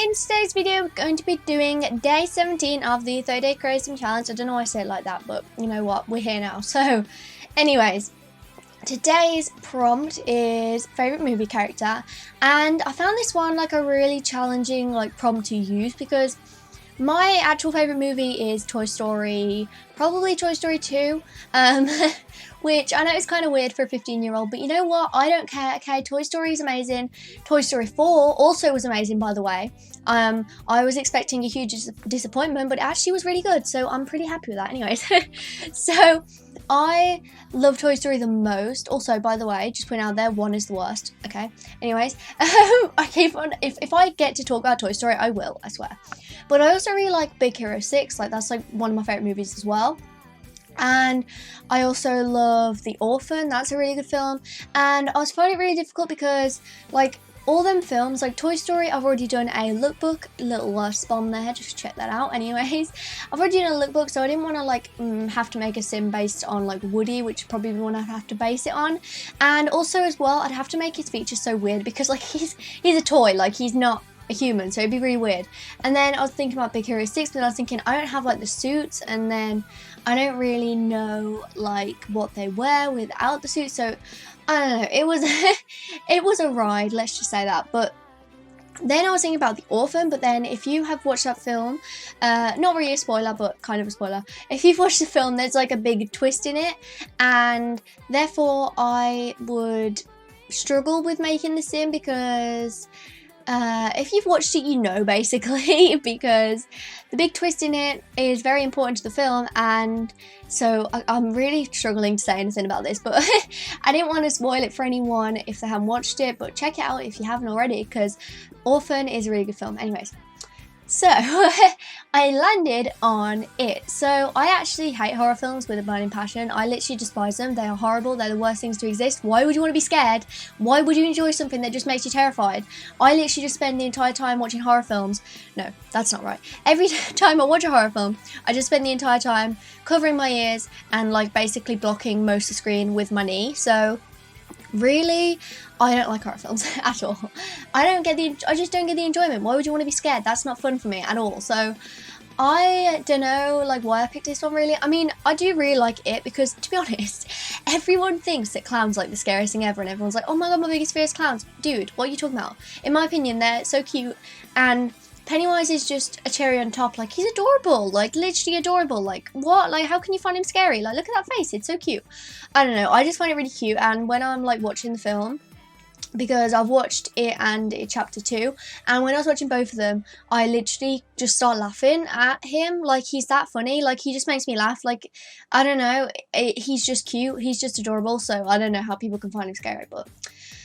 in today's video we're going to be doing day 17 of the 30-day creative challenge. I don't know why I say it like that, but you know what, we're here now. So anyways, today's prompt is favourite movie character, and I found this one like a really challenging prompt to use because my actual favourite movie is Toy Story, probably Toy Story 2, which I know is kind of weird for a 15-year-old, but you know what, I don't care. Okay, Toy Story is amazing. Toy Story 4 also was amazing, by the way. I was expecting a huge disappointment, but it actually was really good, so I'm pretty happy with that anyways. So I love Toy Story the most. Also, by the way, just putting out there, 1 is the worst. Okay, anyways, I keep on, if I get to talk about Toy Story, I will, I swear. But I also really like Big Hero 6, that's one of my favourite movies as well. And I also love The Orphan, that's a really good film. And I was finding it really difficult because all them films, Toy Story, I've already done a lookbook, little spawn there, just check that out. Anyways, I've already done a lookbook, so I didn't want to have to make a sim based on Woody, which probably the one I'd have to base it on. And also as well, I'd have to make his features so weird because he's a toy, he's not a human, so it'd be really weird. And then I was thinking about Big Hero 6, but I was thinking I don't have the suits, and then I don't really know what they wear without the suit, so I don't know, it was it was a ride, let's just say that. But then I was thinking about The Orphan, but then if you have watched that film, not really a spoiler, but kind of a spoiler, if you've watched the film, there's a big twist in it, and therefore I would struggle with making the sim because if you've watched it, you know, basically, because the big twist in it is very important to the film, and so I'm really struggling to say anything about this, but I didn't want to spoil it for anyone if they haven't watched it, but check it out if you haven't already, because Orphan is a really good film. Anyways, so I landed on it. So I actually hate horror films with a burning passion. I literally despise them. They are horrible. They're the worst things to exist. Why would you want to be scared? Why would you enjoy something that just makes you terrified? I literally just spend the entire time watching horror films. No, that's not right. Every time I watch a horror film, I just spend the entire time covering my ears and basically blocking most of the screen with my knee. So really, I don't like horror films at all. I just don't get the enjoyment. Why would you want to be scared? That's not fun for me at all. So I don't know why I picked this one really. I mean, I do really like it because, to be honest, everyone thinks that clowns are the scariest thing ever, and everyone's like, oh my god, my biggest fear is clowns. Dude, what are you talking about? In my opinion, they're so cute, and Pennywise is just a cherry on top. He's adorable, literally adorable. What? How can you find him scary? Look at that face, it's so cute. I don't know, I just find it really cute. And when I'm watching the film, because I've watched it and chapter 2, and when I was watching both of them, I literally just start laughing at him. He's that funny, he just makes me laugh. I don't know, he's just cute, he's just adorable, so I don't know how people can find him scary, but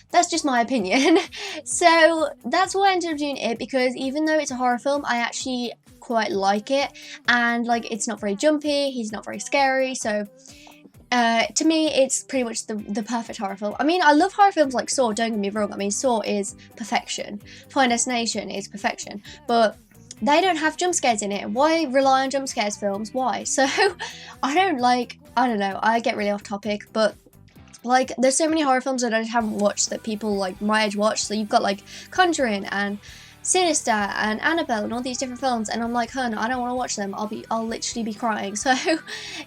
that's just my opinion. So that's why I ended up doing it, because even though it's a horror film, I actually quite like it, and it's not very jumpy, he's not very scary, so to me, it's pretty much the perfect horror film. I mean, I love horror films like Saw, don't get me wrong. I mean, Saw is perfection. Final Destination is perfection. But they don't have jump scares in it. Why rely on jump scares films? Why? So, I don't know, I get really off topic, but there's so many horror films that I haven't watched that people my age watch. So you've got Conjuring and Sinister and Annabelle and all these different films, and I'm hun, I don't want to watch them. I'll literally be crying. So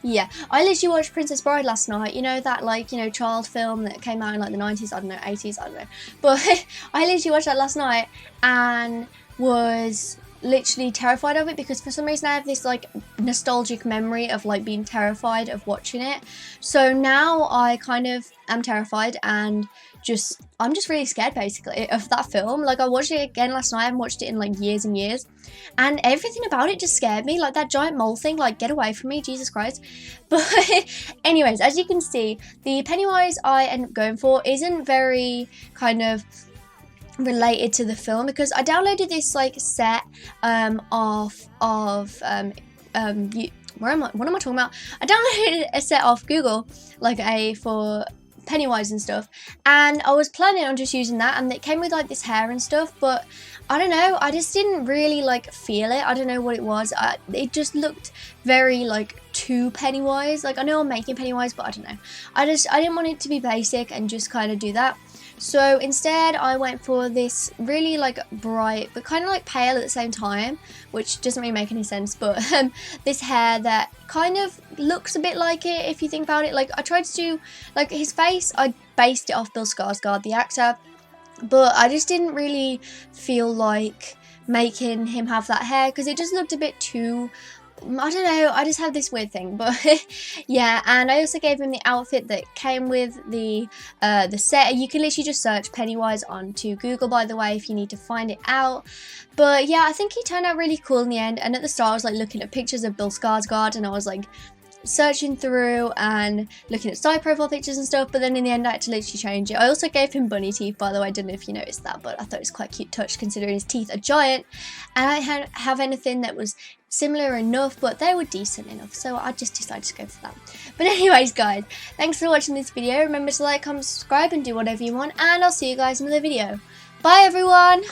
yeah, I literally watched Princess Bride last night. You know that child film that came out in the 90s, I don't know, 80s, I don't know. But I literally watched that last night and was literally terrified of it, because for some reason I have this nostalgic memory of being terrified of watching it. So now I kind of am terrified, and I'm just really scared basically of that film. I watched it again last night. I haven't watched it in years and years, and everything about it just scared me. That giant mole thing, get away from me, Jesus Christ. But anyways, as you can see, the Pennywise I end up going for isn't very kind of related to the film, because I downloaded this set what am I talking about? I downloaded a set off Google, for Pennywise and stuff, and I was planning on just using that, and it came with this hair and stuff, but I don't know, I just didn't really feel it. I don't know what it was. It just looked very too Pennywise. I know I'm making Pennywise, but I don't know, I didn't want it to be basic and just kind of do that. So instead I went for this really like bright but kind of like pale at the same time, which doesn't really make any sense, but this hair that kind of looks a bit like it if you think about it. Like I tried to do like his face, I based it off Bill Skarsgård, the actor, but I just didn't really feel like making him have that hair because it just looked a bit too, I don't know, I just have this weird thing, but yeah. And I also gave him the outfit that came with the set. You can literally just search Pennywise onto Google, by the way, if you need to find it out. But yeah, I think he turned out really cool in the end. And at the start I was like looking at pictures of Bill Skarsgård and I was like searching through and looking at side profile pictures and stuff, but then in the end I had to literally change it. I also gave him bunny teeth, by the way. I don't know if you noticed that, but I thought it was quite a cute touch considering his teeth are giant, and I didn't have anything that was similar enough, but they were decent enough, so I just decided to go for that. But anyways guys, thanks for watching this video. Remember to like, comment, subscribe and do whatever you want, and I'll see you guys in another video. Bye everyone!